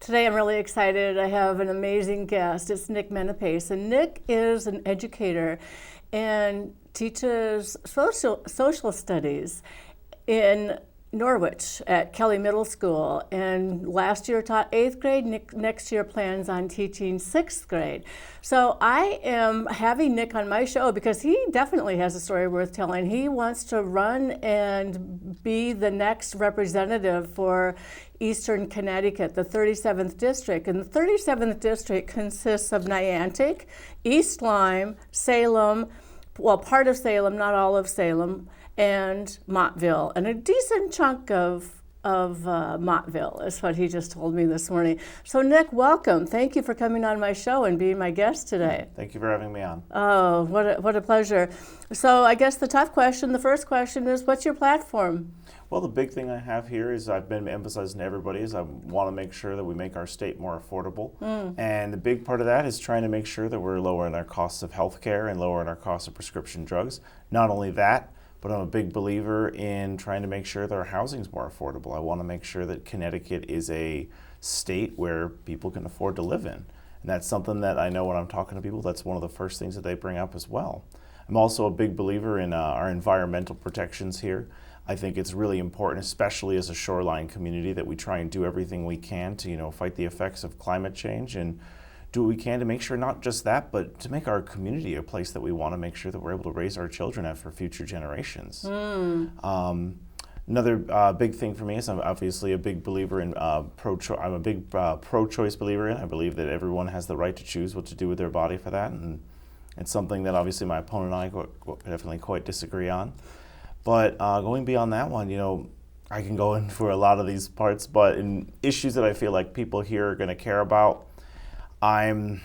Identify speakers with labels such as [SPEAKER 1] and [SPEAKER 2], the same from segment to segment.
[SPEAKER 1] Today I'm really excited. I have an amazing guest. It's Nick Menapace. And Nick is an educator and teaches social studies in Norwich at Kelly Middle School, and last year taught 8th grade. Next year plans on teaching 6th grade. So I am having Nick on my show because he definitely has a story worth telling. He wants to run and be the next representative for Eastern Connecticut, the 37th district. And the 37th district consists of Niantic, East Lyme, Salem, well, part of Salem, not all of Salem, and Montville, and a decent chunk of Montville is what he just told me this morning. So Nick, welcome. Thank you for coming on my show and being my guest today.
[SPEAKER 2] Thank you for having me on.
[SPEAKER 1] Oh, what a pleasure. So I guess the first question is, what's your platform?
[SPEAKER 2] Well, the big thing I have here is I've been emphasizing to everybody is I want to make sure that we make our state more affordable. And the big part of that is trying to make sure that we're lowering our costs of healthcare and lowering our costs of prescription drugs. Not only that, but I'm a big believer in trying to make sure that our housing is more affordable. I want to make sure that Connecticut is a state where people can afford to live in. And that's something that I know when I'm talking to people, that's one of the first things that they bring up as well. I'm also a big believer in our environmental protections here. I think it's really important, especially as a shoreline community, that we try and do everything we can to, fight the effects of climate change and do what we can to make sure not just that, but to make our community a place that we want to make sure that we're able to raise our children at for future generations. Another big thing for me is I'm obviously a big believer in pro-choice. I'm a big pro-choice believer in. I believe that everyone has the right to choose what to do with their body for that, and it's something that obviously my opponent and I definitely quite disagree on. But going beyond that one, I can go in for a lot of these parts, but in issues that I feel like people here are going to care about, I'm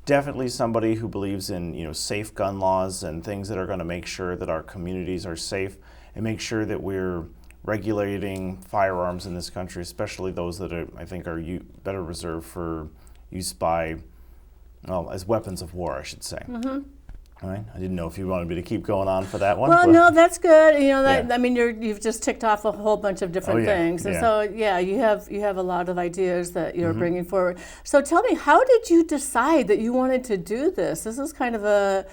[SPEAKER 2] definitely somebody who believes in safe gun laws and things that are going to make sure that our communities are safe and make sure that we're regulating firearms in this country, especially those that I think are better reserved for use by, as weapons of war, I should say. All right. I didn't know if you wanted me to keep going on for that one.
[SPEAKER 1] Well, no, that's good. I mean, you've just ticked off a whole bunch of different things, and so you have a lot of ideas that you're bringing forward. So tell me, how did you decide that you wanted to do this? This is kind of an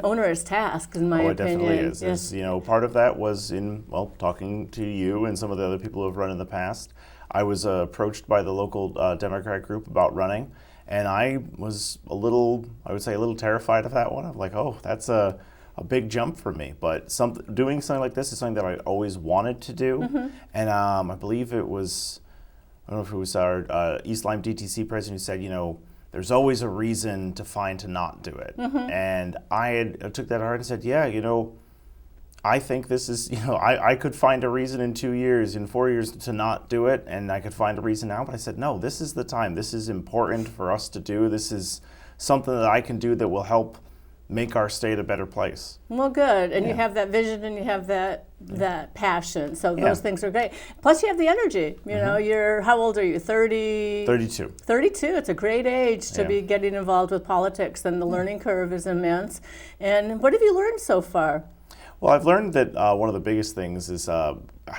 [SPEAKER 1] onerous task, in my opinion.
[SPEAKER 2] It definitely is. Yes. Part of that was in talking to you and some of the other people who have run in the past. I was approached by the local Democrat group about running. And I was a little terrified of that one. I'm like, oh, that's a big jump for me. But doing something like this is something that I always wanted to do. And I believe I don't know if it was our East Lyme DTC president who said, there's always a reason to not do it. And I took that hard and said, I think this is, I could find a reason in 2 years, in 4 years to not do it, and I could find a reason now, but I said, no, this is the time. This is important for us to do. This is something that I can do that will help make our state a better place.
[SPEAKER 1] Well, good. And you have that vision and you have that passion. So those things are great. Plus you have the energy. How old are you? 30?
[SPEAKER 2] 32.
[SPEAKER 1] 32. It's a great age to be getting involved with politics, and the learning curve is immense. And what have you learned so far?
[SPEAKER 2] Well, I've learned that one of the biggest things is, I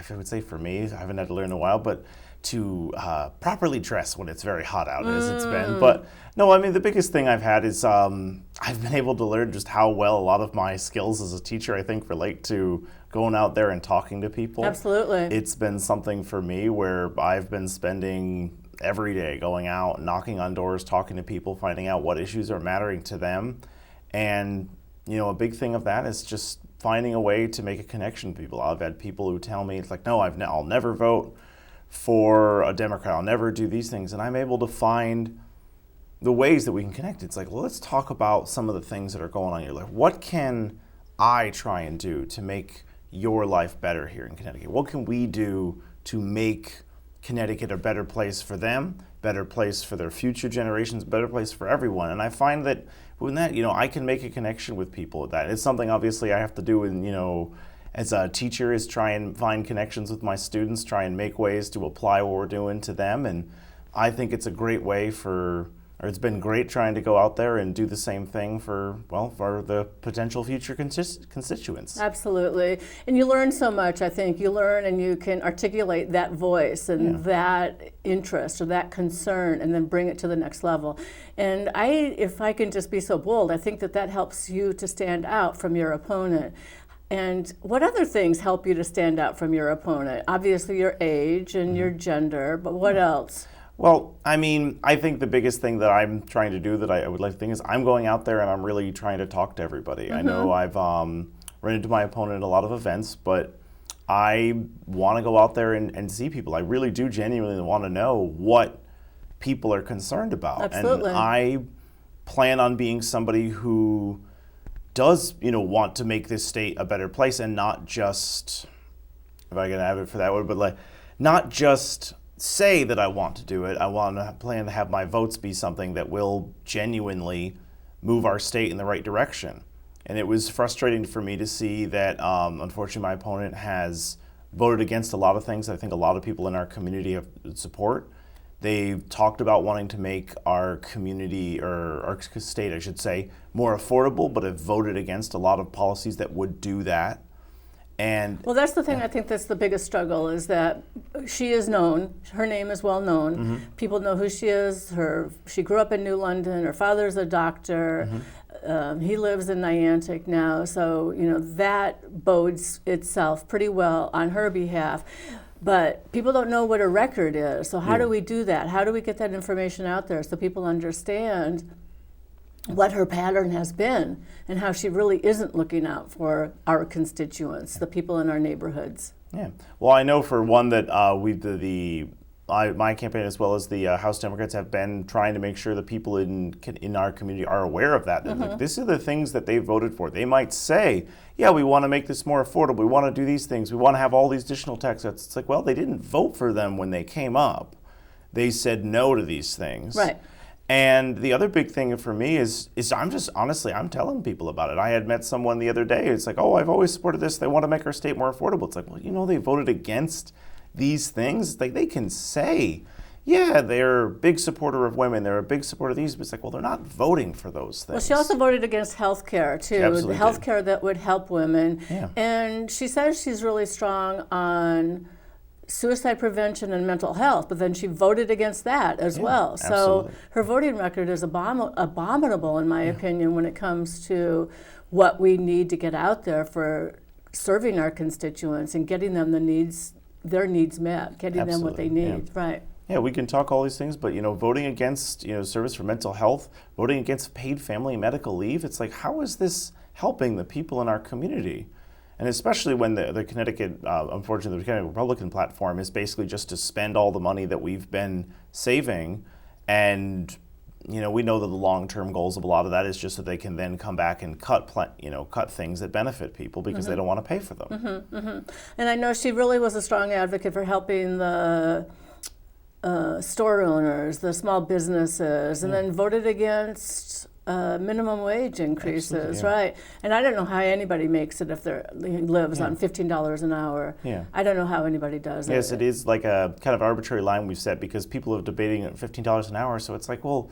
[SPEAKER 2] would say for me, I haven't had to learn in a while, but to properly dress when it's very hot out as it's been. But no, I mean, the biggest thing I've had is I've been able to learn just how well a lot of my skills as a teacher, I think, relate to going out there and talking to people.
[SPEAKER 1] Absolutely.
[SPEAKER 2] It's been something for me where I've been spending every day going out, knocking on doors, talking to people, finding out what issues are mattering to them. And, a big thing of that is just finding a way to make a connection with people. I've had people who tell me, it's like, no, I'll never vote for a Democrat. I'll never do these things. And I'm able to find the ways that we can connect. It's like, well, let's talk about some of the things that are going on in your life. What can I try and do to make your life better here in Connecticut? What can we do to make Connecticut a better place for them, better place for their future generations, better place for everyone? And I find that with that, I can make a connection with people with that. It's something obviously I have to do in, as a teacher, is try and find connections with my students, try and make ways to apply what we're doing to them. And I think it's a great way for or it's been great trying to go out there and do the same thing for the potential future constituents.
[SPEAKER 1] Absolutely. And you learn so much, I think. You learn and you can articulate that voice and that interest or that concern and then bring it to the next level. And if I can just be so bold, I think that helps you to stand out from your opponent. And what other things help you to stand out from your opponent? Obviously your age and your gender, but what else?
[SPEAKER 2] Well, I mean, I think the biggest thing that I'm trying to do that I would like to think is I'm going out there and I'm really trying to talk to everybody. I know I've run into my opponent at a lot of events, but I want to go out there and see people. I really do genuinely want to know what people are concerned about.
[SPEAKER 1] Absolutely.
[SPEAKER 2] And I plan on being somebody who does, want to make this state a better place, and not just, if I can have it for that word, but not just say that I want to do it. I plan to have my votes be something that will genuinely move our state in the right direction. And it was frustrating for me to see that, unfortunately, my opponent has voted against a lot of things I think a lot of people in our community have support. They've talked about wanting to make our community, or our state, I should say, more affordable, but have voted against a lot of policies that would do that. Well,
[SPEAKER 1] that's the thing I think that's the biggest struggle, is that she is known, her name is well known, people know who she is, she grew up in New London, her father's a doctor, he lives in Niantic now, so that bodes itself pretty well on her behalf. But people don't know what her record is, so how do we do that? How do we get that information out there so people understand what her pattern has been and how she really isn't looking out for our constituents, the people in our neighborhoods?
[SPEAKER 2] Yeah. Well, I know for one that my campaign, as well as the House Democrats, have been trying to make sure that people in our community are aware of that. Like, this are the things that they voted for. They might say, yeah, we want to make this more affordable. We want to do these things. We want to have all these additional tax cuts. It's like, well, they didn't vote for them when they came up. They said no to these things.
[SPEAKER 1] Right.
[SPEAKER 2] And the other big thing for me is I'm telling people about it. I had met someone the other day. It's like, oh, I've always supported this. They want to make our state more affordable. It's like, well, they voted against these things. Like, they can say, yeah, they're a big supporter of women. They're a big supporter of these. But it's like, well, they're not voting for those things.
[SPEAKER 1] Well, she also voted against health care, too. The health care that would help women.
[SPEAKER 2] Yeah.
[SPEAKER 1] And she says she's really strong on suicide prevention and mental health, but then she voted against that as well. So
[SPEAKER 2] absolutely.
[SPEAKER 1] Her voting record is abominable, in my opinion, when it comes to what we need to get out there for serving our constituents and getting them their needs met, getting them what they need. Right.
[SPEAKER 2] Yeah, we can talk all these things, but voting against service for mental health, voting against paid family and medical leave, it's like, how is this helping the people in our community? And especially when the Connecticut, unfortunately, the Connecticut Republican platform is basically just to spend all the money that we've been saving. And, we know that the long-term goals of a lot of that is just that they can then come back and cut things that benefit people because they don't want to pay for them.
[SPEAKER 1] And I know she really was a strong advocate for helping the store owners, the small businesses, and then voted against minimum wage increases, right? And I don't know how anybody makes it if they lives on $15 an hour.
[SPEAKER 2] Yeah.
[SPEAKER 1] I don't know how anybody does it.
[SPEAKER 2] Yes, it is like a kind of arbitrary line we've set because people are debating at $15 an hour. So it's like, well,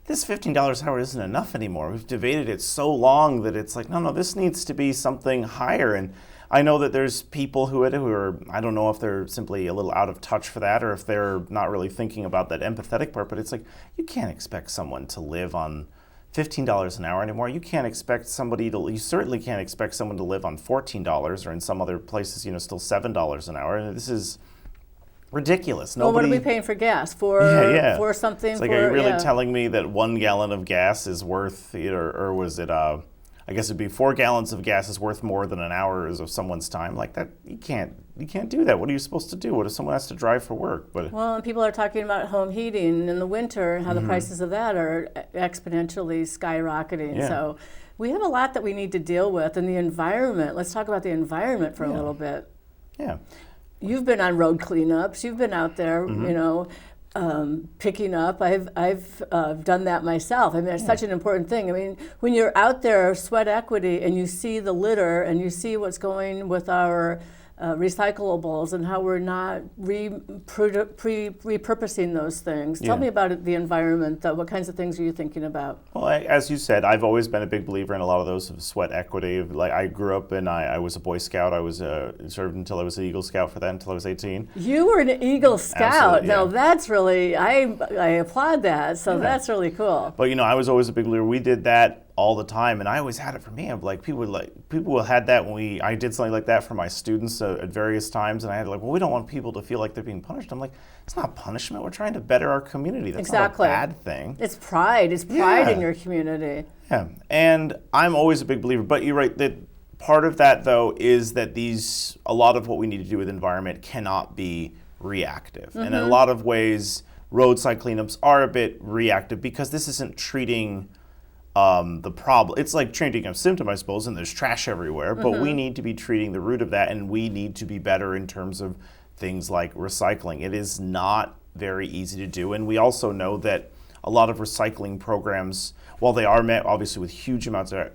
[SPEAKER 2] this $15 an hour isn't enough anymore. We've debated it so long that it's like, no, this needs to be something higher. And I know that there's people who are, I don't know if they're simply a little out of touch for that or if they're not really thinking about that empathetic part, but it's like, you can't expect someone to live on $15 an hour anymore. You certainly can't expect someone to live on $14 or in some other places, still $7 an hour. And this is ridiculous.
[SPEAKER 1] Well, what are we paying for gas? For something?
[SPEAKER 2] It's like, are you really telling me that 1 gallon of gas is worth, or was it, I guess it'd be 4 gallons of gas is worth more than an hour of someone's time? Like that, you can't do that. What are you supposed to do? What if someone has to drive for work?
[SPEAKER 1] Well, and people are talking about home heating in the winter and how the prices of that are exponentially skyrocketing.
[SPEAKER 2] Yeah.
[SPEAKER 1] So we have a lot that we need to deal with. And the environment, let's talk about the environment for a little bit.
[SPEAKER 2] Yeah.
[SPEAKER 1] You've been on road cleanups. You've been out there, picking up. I've done that myself. I mean, it's such an important thing. I mean, when you're out there, sweat equity, and you see the litter and you see what's going with our recyclables and how we're not repurposing those things. Tell
[SPEAKER 2] Yeah.
[SPEAKER 1] me about it, the environment, though. What kinds of things are you thinking about?
[SPEAKER 2] Well, as you said, I've always been a big believer in a lot of those of sweat equity. Like I grew up and I was a Boy Scout. I was served until I was an Eagle Scout for that until I was 18.
[SPEAKER 1] You were an Eagle Scout.
[SPEAKER 2] Absolutely, yeah.
[SPEAKER 1] Now that's really, I applaud that. So that's really cool.
[SPEAKER 2] But I was always a big believer. We did that all the time, and I always had it for me. I'm like, people had that when I did something like that for my students at various times, and I had well, we don't want people to feel like they're being punished. I'm like, it's not punishment. We're trying to better our community. That's
[SPEAKER 1] Exactly.
[SPEAKER 2] not a bad thing.
[SPEAKER 1] It's pride. It's pride
[SPEAKER 2] Yeah.
[SPEAKER 1] in your community.
[SPEAKER 2] Yeah, and I'm always a big believer. But you're right that part of that though is that a lot of what we need to do with the environment cannot be reactive, and in a lot of ways, roadside cleanups are a bit reactive because this isn't treating the problem. It's like treating a symptom, I suppose, and there's trash everywhere, but we need to be treating the root of that, and we need to be better in terms of things like recycling. It is not very easy to do, and we also know that a lot of recycling programs, while they are met obviously with huge amounts of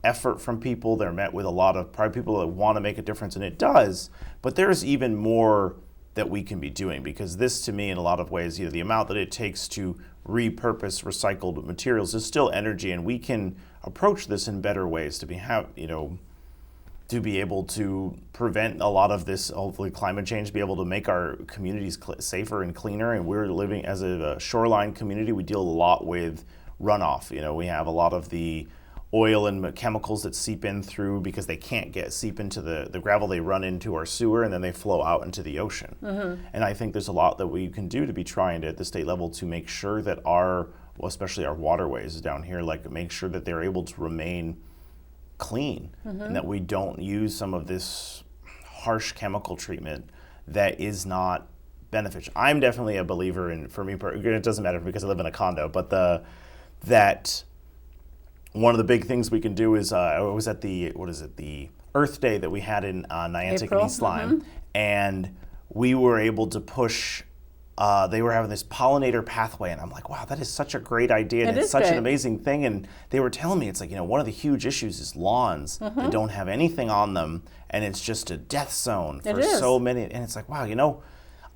[SPEAKER 2] effort from people, they're met with a lot of pride, people that want to make a difference, and it does, but there's even more that we can be doing, because this, to me, in a lot of ways, the amount that it takes to repurpose recycled materials is still energy, and we can approach this in better ways to be able to prevent a lot of this, hopefully climate change, be able to make our communities safer and cleaner. And we're living as a shoreline community. We deal a lot with runoff. We have a lot of the oil and chemicals that seep in through, because they can't seep into the gravel, they run into our sewer and then they flow out into the ocean. And I think there's a lot that we can do to be trying to, at the state level, to make sure that especially our waterways down here, make sure that they're able to remain clean, and that we don't use some of this harsh chemical treatment that is not beneficial. I'm definitely a believer in, for me, it doesn't matter because I live in a condo, but that one of the big things we can do is, I was at the Earth Day that we had in Niantic
[SPEAKER 1] April.
[SPEAKER 2] and East Lyme, and we were able to push, they were having this pollinator pathway, and I'm like, wow, that is such a great idea, and it's such an amazing thing. And they were telling me, it's like, one of the huge issues is lawns that don't have anything on them, and it's just a death zone for so many. And it's like, wow,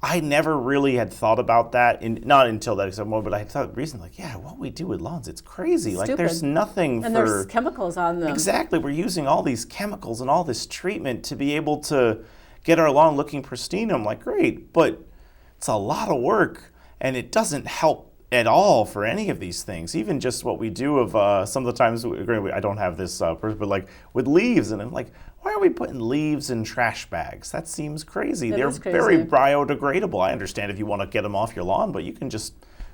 [SPEAKER 2] I never really had thought about that, not until that example, but I had thought recently, what we do with lawns, it's crazy.
[SPEAKER 1] Stupid.
[SPEAKER 2] There's nothing
[SPEAKER 1] and there's chemicals on them.
[SPEAKER 2] Exactly, we're using all these chemicals and all this treatment to be able to get our lawn looking pristine. I'm like, great, but it's a lot of work, and it doesn't help at all for any of these things. Even just what we do of some of the times, I don't have this, but with leaves, and I'm like, why are we putting leaves in trash bags? That seems crazy. They're very biodegradable. I understand if you want to get them off your lawn, but you can just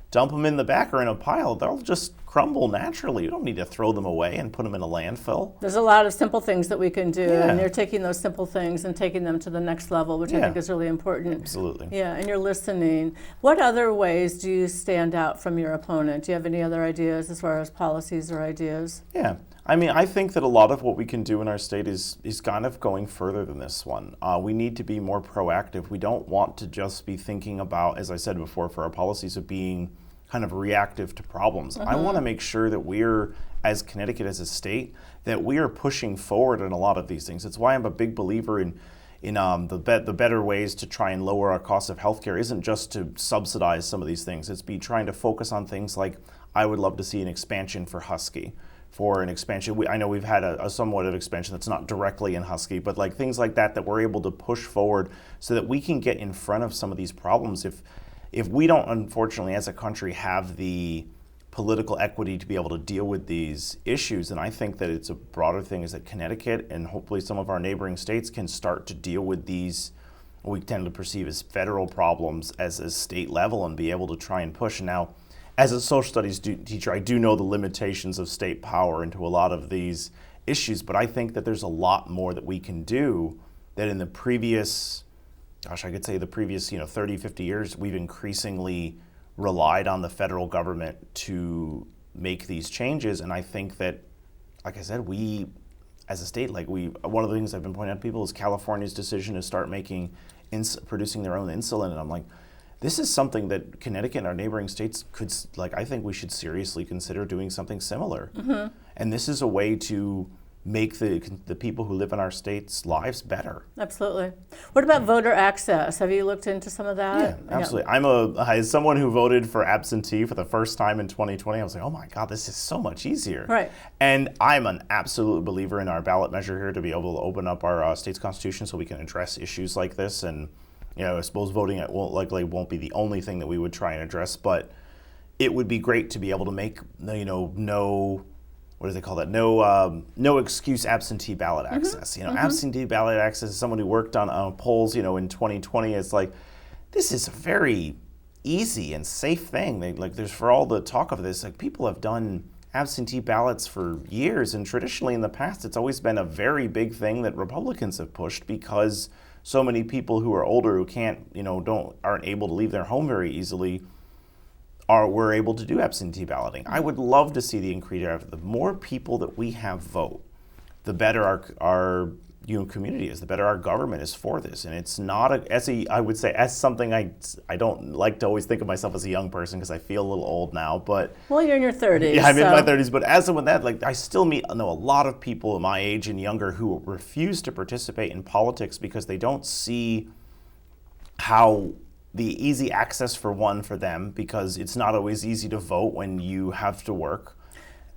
[SPEAKER 2] dump them in the back or in a pile. They'll just crumble naturally. You don't need to throw them away and put them in a landfill.
[SPEAKER 1] There's a lot of simple things that we can do, and you're taking those simple things and taking them to the next level, which I think is really important.
[SPEAKER 2] Absolutely.
[SPEAKER 1] Yeah, and you're listening. What other ways do you stand out from your opponent? Do you have any other ideas as far as policies or ideas?
[SPEAKER 2] Yeah. I think that a lot of what we can do in our state is kind of going further than this one. We need to be more proactive. We don't want to just be thinking about, as I said before, for our policies of being kind of reactive to problems. I want to make sure that we're, as Connecticut, as a state, that we are pushing forward in a lot of these things. It's why I'm a big believer in the better ways to try and lower our cost of healthcare isn't just to subsidize some of these things. It's trying to focus on things like, I would love to see an expansion for Husky. For an expansion, I know we've had a somewhat of expansion that's not directly in Husky, but things like that we're able to push forward so that we can get in front of some of these problems. If we don't, unfortunately, as a country, have the political equity to be able to deal with these issues, then I think that it's a broader thing, is that Connecticut and hopefully some of our neighboring states can start to deal with these, what we tend to perceive as federal problems, as a state level, and be able to try and push. Now, as a social studies teacher, I do know the limitations of state power into a lot of these issues, but I think that there's a lot more that we can do that in the previous, I could say the previous 30, 50 years, we've increasingly relied on the federal government to make these changes. And I think that, like I said, we, as a state, one of the things I've been pointing out to people is California's decision to start producing their own insulin. And I'm like, this is something that Connecticut and our neighboring states could, I think we should seriously consider doing something similar. And this is a way to make the people who live in our state's lives better.
[SPEAKER 1] Absolutely. What about voter access? Have you looked into some of that?
[SPEAKER 2] Yeah, absolutely. As someone who voted for absentee for the first time in 2020, I was like, oh my God, this is so much easier.
[SPEAKER 1] Right.
[SPEAKER 2] And I'm an absolute believer in our ballot measure here to be able to open up our state's constitution so we can address issues like this. And I suppose voting won't be the only thing that we would try and address, but it would be great to be able to make no what do they call that? No excuse absentee ballot access. Absentee ballot access. As someone who worked on polls, in 2020, it's like this is a very easy and safe thing. There's for all the talk of this, people have done absentee ballots for years, and traditionally in the past, it's always been a very big thing that Republicans have pushed because so many people who are older who aren't able to leave their home very easily were able to do absentee balloting. I would love to see the increase. The more people that we have vote, the better our community is, the better our government is for this. And it's not I would say as something I don't like to always think of myself as a young person because I feel a little old now, but
[SPEAKER 1] well, you're in your 30s.
[SPEAKER 2] Yeah, I'm in my 30s, but as someone that I still know a lot of people my age and younger who refuse to participate in politics because they don't see how the easy access for them, because it's not always easy to vote when you have to work.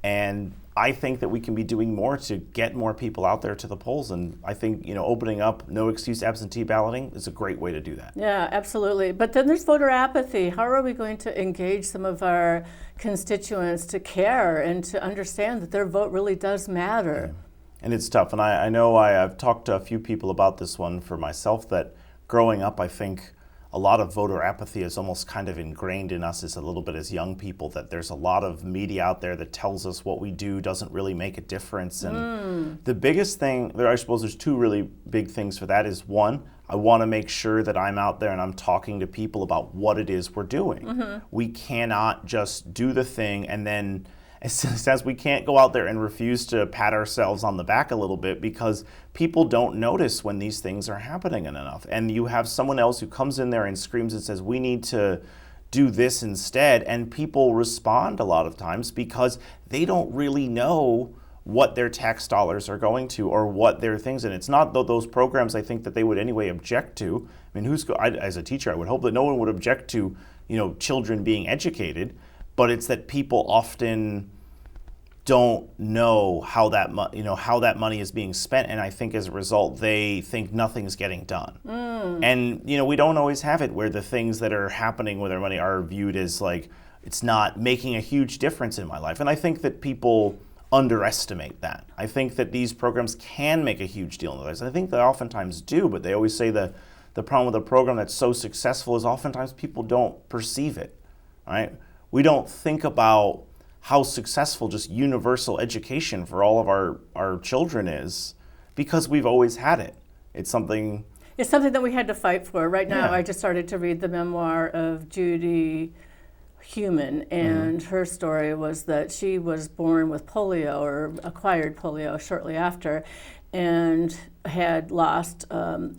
[SPEAKER 2] And I think that we can be doing more to get more people out there to the polls. And I think, opening up no excuse absentee balloting is a great way to do that.
[SPEAKER 1] Yeah, absolutely. But then there's voter apathy. How are we going to engage some of our constituents to care and to understand that their vote really does matter?
[SPEAKER 2] Yeah. And it's tough. And I know I've talked to a few people about this one for myself, that growing up, I think a lot of voter apathy is almost kind of ingrained in us as a little bit as young people, that there's a lot of media out there that tells us what we do doesn't really make a difference. And the biggest thing, I suppose there's two really big things for that is, one, I want to make sure that I'm out there and I'm talking to people about what it is we're doing. We cannot just do the thing and then as we can't go out there and refuse to pat ourselves on the back a little bit because people don't notice when these things are happening enough. And you have someone else who comes in there and screams and says, we need to do this instead. And people respond a lot of times because they don't really know what their tax dollars are going to or what their things. And it's not those programs I think that they would anyway object to. I mean, as a teacher, I would hope that no one would object to, children being educated. But it's that people often don't know how that money is being spent, and I think as a result they think nothing's getting done. And we don't always have it where the things that are happening with our money are viewed as like it's not making a huge difference in my life. And I think that people underestimate that. I think that these programs can make a huge deal in their lives. I think they oftentimes do, but they always say the problem with a program that's so successful is oftentimes people don't perceive it. Right? We don't think about how successful just universal education for all of our children is because we've always had it. It's something
[SPEAKER 1] that we had to fight for. Right now,
[SPEAKER 2] Yeah.
[SPEAKER 1] I just started to read the memoir of Judy Human, and her story was that she was born with polio or acquired polio shortly after, and had lost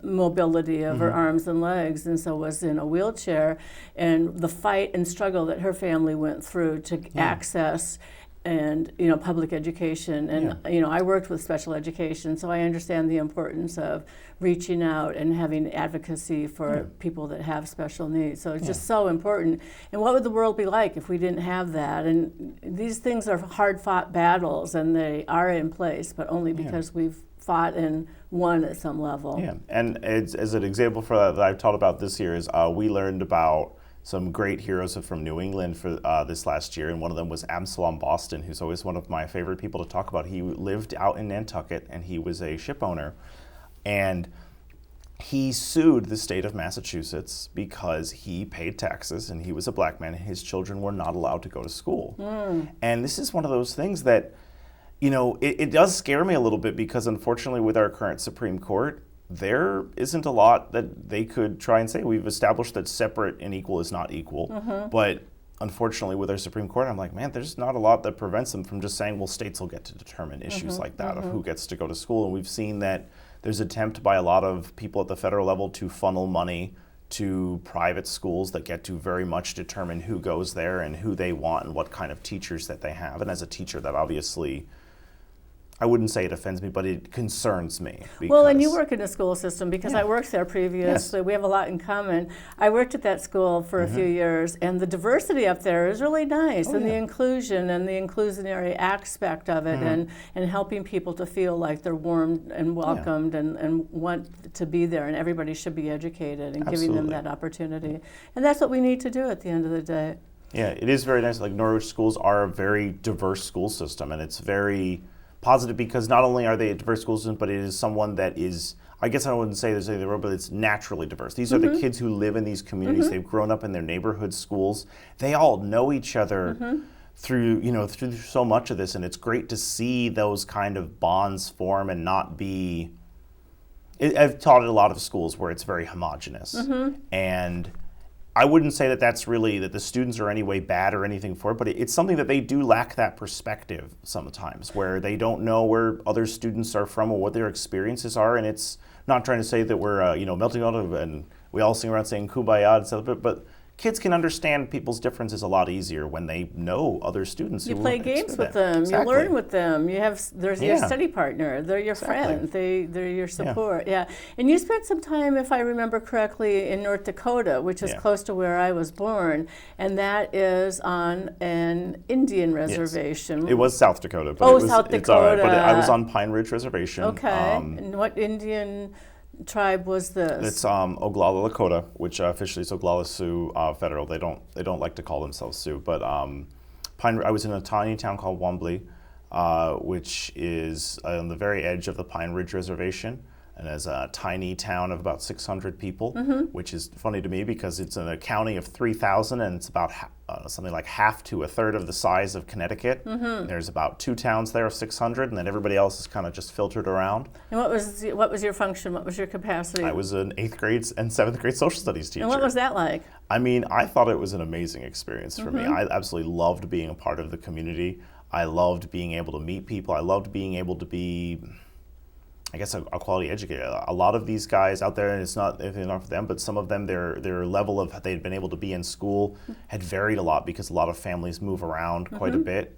[SPEAKER 1] mobility of her arms and legs, and so was in a wheelchair. And the fight and struggle that her family went through to access and public education. And I worked with special education, so I understand the importance of reaching out and having advocacy for people that have special needs. So it's just so important. And what would the world be like if we didn't have that? And these things are hard-fought battles, and they are in place, but only because we've fought and won at some level.
[SPEAKER 2] Yeah, and as an example for that I've taught about this year is we learned about some great heroes from New England for this last year, and one of them was Absalom Boston, who's always one of my favorite people to talk about. He lived out in Nantucket, and he was a ship owner, and he sued the state of Massachusetts because he paid taxes, and he was a black man, and his children were not allowed to go to school. And this is one of those things that it does scare me a little bit because unfortunately with our current Supreme Court, there isn't a lot that they could try and say. We've established that separate and equal is not equal. But unfortunately with our Supreme Court, I'm like, man, there's not a lot that prevents them from just saying, well, states will get to determine issues like that of who gets to go to school. And we've seen that there's an attempt by a lot of people at the federal level to funnel money to private schools that get to very much determine who goes there and who they want and what kind of teachers that they have. And as a teacher, that obviously I wouldn't say it offends me, but it concerns me.
[SPEAKER 1] Well, and you work in a school system, because I worked there previously.
[SPEAKER 2] Yes.
[SPEAKER 1] We have a lot in common. I worked at that school for a few years, and the diversity up there is really nice, and the inclusion and the inclusionary aspect of it, and helping people to feel like they're warmed and welcomed and want to be there, and everybody should be educated, and giving them that opportunity. And that's what we need to do at the end of the day.
[SPEAKER 2] Yeah, it is very nice. Like, Norwich schools are a very diverse school system, and it's very positive because not only are they a diverse school system, but it is someone that is, I guess I wouldn't say there's anything wrong, but it's naturally diverse. These are the kids who live in these communities. They've grown up in their neighborhood schools. They all know each other through so much of this, and it's great to see those kind of bonds form and not be. I've taught at a lot of schools where it's very homogenous, and I wouldn't say that that's really that the students are any way bad or anything for it, but it's something that they do lack that perspective sometimes, where they don't know where other students are from or what their experiences are. And it's not trying to say that we're melting out of and we all sing around saying kumbaya and stuff, but kids can understand people's differences a lot easier when they know other students.
[SPEAKER 1] You play games with them.
[SPEAKER 2] Exactly.
[SPEAKER 1] You learn with them. There's your study partner. They're your friend. They're your support. Yeah. And you spent some time, if I remember correctly, in North Dakota, which is close to where I was born, and that is on an Indian reservation.
[SPEAKER 2] Yes. It was South Dakota. But
[SPEAKER 1] South Dakota.
[SPEAKER 2] It's all right, but I was on Pine Ridge Reservation.
[SPEAKER 1] Okay. And what Indian tribe was this?
[SPEAKER 2] It's Oglala Lakota, which officially is Oglala Sioux Federal. They don't like to call themselves Sioux, but I was in a tiny town called Wombly, which is on the very edge of the Pine Ridge Reservation, and is a tiny town of about 600 people, which is funny to me because it's in a county of 3,000, and it's about something like half to a third of the size of Connecticut. There's about 2 towns there of 600, and then everybody else is kind of just filtered around.
[SPEAKER 1] And what was your function? What was your capacity?
[SPEAKER 2] I was an 8th grade and 7th grade social studies teacher.
[SPEAKER 1] And what was that like?
[SPEAKER 2] I mean, I thought it was an amazing experience for me. I absolutely loved being a part of the community. I loved being able to meet people. I loved being able to be, I guess, a quality educator. A lot of these guys out there, and it's not anything for them, but some of them, their level of they'd been able to be in school had varied a lot because a lot of families move around quite a bit.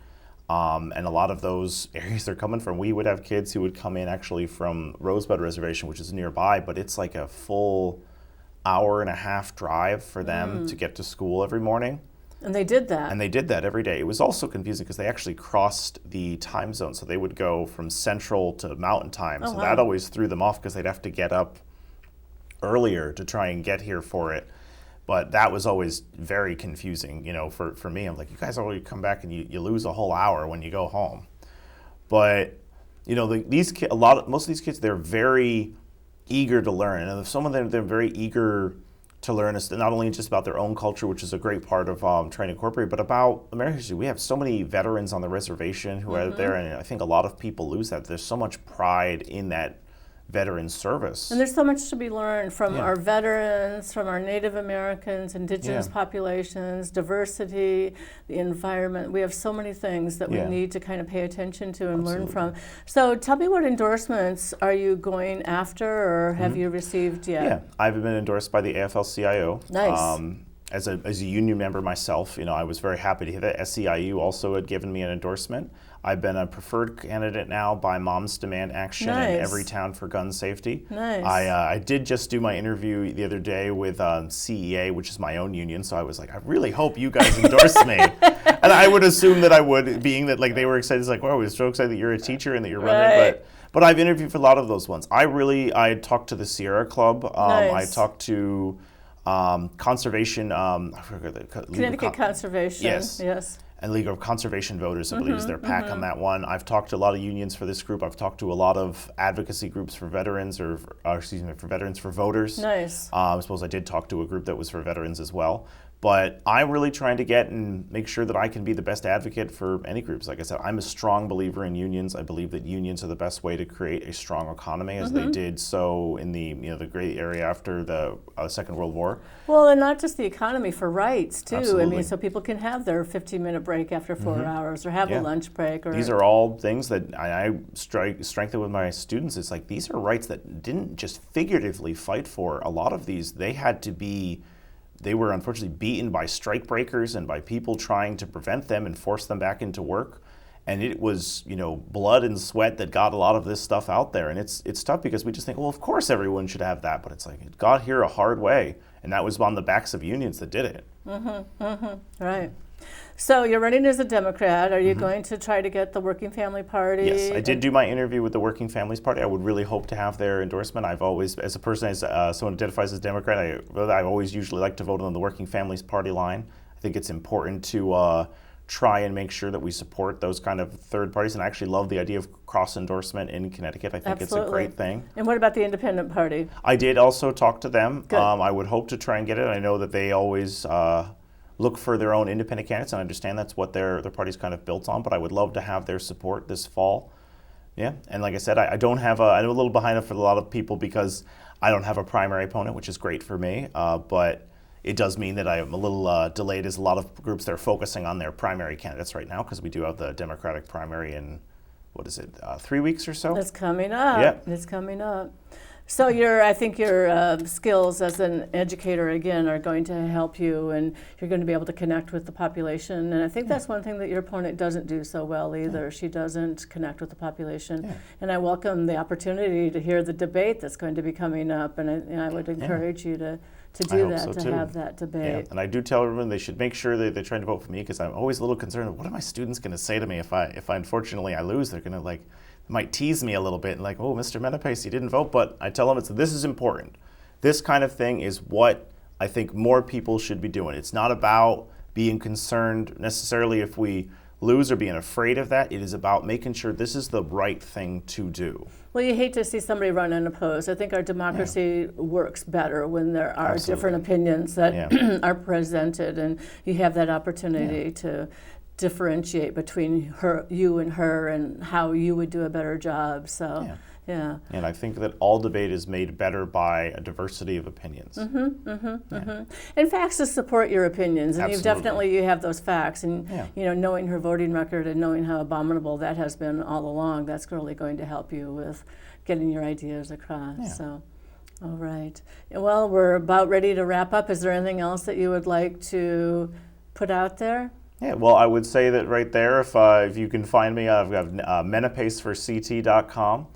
[SPEAKER 2] And a lot of those areas they're coming from, we would have kids who would come in actually from Rosebud Reservation, which is nearby, but it's like a full hour-and-a-half drive for them to get to school every morning.
[SPEAKER 1] And they did that.
[SPEAKER 2] And they did that every day. It was also confusing because they actually crossed the time zone. So they would go from central to mountain time. So that always threw them off because they'd have to get up earlier to try and get here for it. But that was always very confusing, for me. I'm like, you guys already come back and you lose a whole hour when you go home. But, these kids, most of these kids, they're very eager to learn. And some of them, they're very eager to learn not only just about their own culture, which is a great part of trying to incorporate, but about American history. We have so many veterans on the reservation who are there, and I think a lot of people lose that. There's so much pride in that veteran service.
[SPEAKER 1] And there's so much to be learned from our veterans, from our Native Americans, indigenous populations, diversity, the environment. We have so many things that we need to kind of pay attention to and learn from. So tell me, what endorsements are you going after, or have you received yet?
[SPEAKER 2] Yeah, I've been endorsed by the AFL-CIO.
[SPEAKER 1] Nice.
[SPEAKER 2] As a union member myself, I was very happy to hear that. SEIU also had given me an endorsement. I've been a preferred candidate now by Moms Demand Action in every town for gun safety.
[SPEAKER 1] Nice.
[SPEAKER 2] I did just do my interview the other day with CEA, which is my own union, so I was like, I really hope you guys endorse me. And I would assume that I would, being that they were excited. It's like, wow, we're so excited that you're a teacher and that you're running. But I've interviewed for a lot of those ones. I talked to the Sierra Club. I talked to Conservation, I forget
[SPEAKER 1] Connecticut Conservation.
[SPEAKER 2] Yes. And League of Conservation Voters, I believe, is their PAC on that one. I've talked to a lot of unions for this group. I've talked to a lot of advocacy groups for veterans, for veterans for voters.
[SPEAKER 1] Nice.
[SPEAKER 2] I suppose I did talk to a group that was for veterans as well. But I'm really trying to get and make sure that I can be the best advocate for any groups. Like I said, I'm a strong believer in unions. I believe that unions are the best way to create a strong economy, as they did so in the the great area after the Second World War.
[SPEAKER 1] Well, and not just the economy, for rights too.
[SPEAKER 2] Absolutely.
[SPEAKER 1] I mean, so people can have their 15-minute break after 4 hours, or have a lunch break.
[SPEAKER 2] These are all things that I strengthen with my students. It's like, these are rights that didn't just figuratively fight for. A lot of these, they were unfortunately beaten by strike breakers and by people trying to prevent them and force them back into work. And it was, blood and sweat that got a lot of this stuff out there. And it's tough because we just think, well, of course everyone should have that. But it's like, it got here a hard way. And that was on the backs of unions that did it.
[SPEAKER 1] Right. So you're running as a Democrat. Are you going to try to get the Working Family Party?
[SPEAKER 2] Yes, I did do my interview with the Working Families Party. I would really hope to have their endorsement. I've always, as a person, as someone who identifies as Democrat, I always usually like to vote on the Working Families Party line. I think it's important to try and make sure that we support those kind of third parties. And I actually love the idea of cross-endorsement in Connecticut. I think
[SPEAKER 1] Absolutely.
[SPEAKER 2] It's a great thing.
[SPEAKER 1] And what about the Independent Party?
[SPEAKER 2] I did also talk to them.
[SPEAKER 1] Good.
[SPEAKER 2] I would hope to try and get it. I know that they always look for their own independent candidates, and I understand that's what their party's kind of built on, but I would love to have their support this fall. Yeah, and like I said, I'm a little behind for a lot of people because I don't have a primary opponent, which is great for me, but it does mean that I am a little delayed as a lot of groups that are focusing on their primary candidates right now because we do have the Democratic primary in, 3 weeks or so?
[SPEAKER 1] It's coming up.
[SPEAKER 2] Yeah.
[SPEAKER 1] It's coming up. So I think your skills as an educator, again, are going to help you, and you're going to be able to connect with the population. And I think that's one thing that your opponent doesn't do so well either. She doesn't connect with the population. And I welcome the opportunity to hear the debate that's going to be coming up, and I would encourage you to do that, to have that debate.
[SPEAKER 2] Yeah, and I do tell everyone they should make sure that they're trying to vote for me because I'm always a little concerned. What are my students going to say to me if I unfortunately I lose? They're going to might tease me a little bit and oh, Mr. Menapace, you didn't vote. But I tell them this is important. This kind of thing is what I think more people should be doing. It's not about being concerned necessarily if we lose or being afraid of that. It is about making sure this is the right thing to do.
[SPEAKER 1] Well, you hate to see somebody run unopposed. I think our democracy works better when there are different opinions that are presented, and you have that opportunity to differentiate between you and her, and how you would do a better job. So, yeah.
[SPEAKER 2] And I think that all debate is made better by a diversity of opinions.
[SPEAKER 1] And facts to support your opinions, and you have those facts, and knowing her voting record and knowing how abominable that has been all along, that's really going to help you with getting your ideas across. So, all right. Well, we're about ready to wrap up. Is there anything else that you would like to put out there?
[SPEAKER 2] Yeah, well, I would say that right there, if you can find me, I've got menapaceforct.com.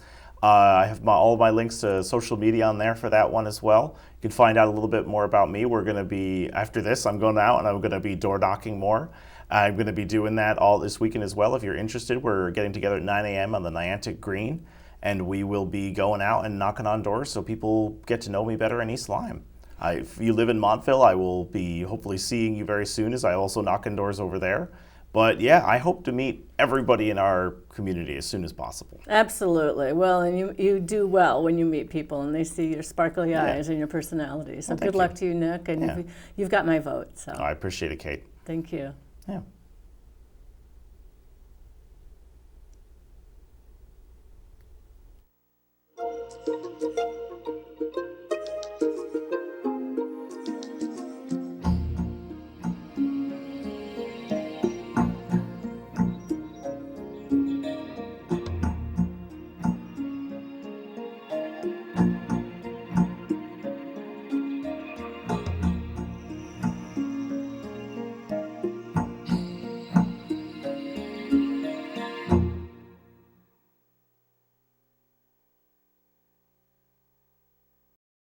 [SPEAKER 2] I have all of my links to social media on there for that one as well. You can find out a little bit more about me. We're going to be, after this, I'm going out and I'm going to be door knocking more. I'm going to be doing that all this weekend as well. If you're interested, we're getting together at 9 a.m. on the Niantic Green, and we will be going out and knocking on doors so people get to know me better in East Lyme. If you live in Montville, I will be hopefully seeing you very soon as I also knock on doors over there. But yeah, I hope to meet everybody in our community as soon as possible.
[SPEAKER 1] Absolutely. Well, and you do well when you meet people and they see your sparkly eyes and your personality. So good luck to you, Nick, and you've got my vote. So
[SPEAKER 2] I appreciate it, Kate.
[SPEAKER 1] Thank you.
[SPEAKER 2] Yeah.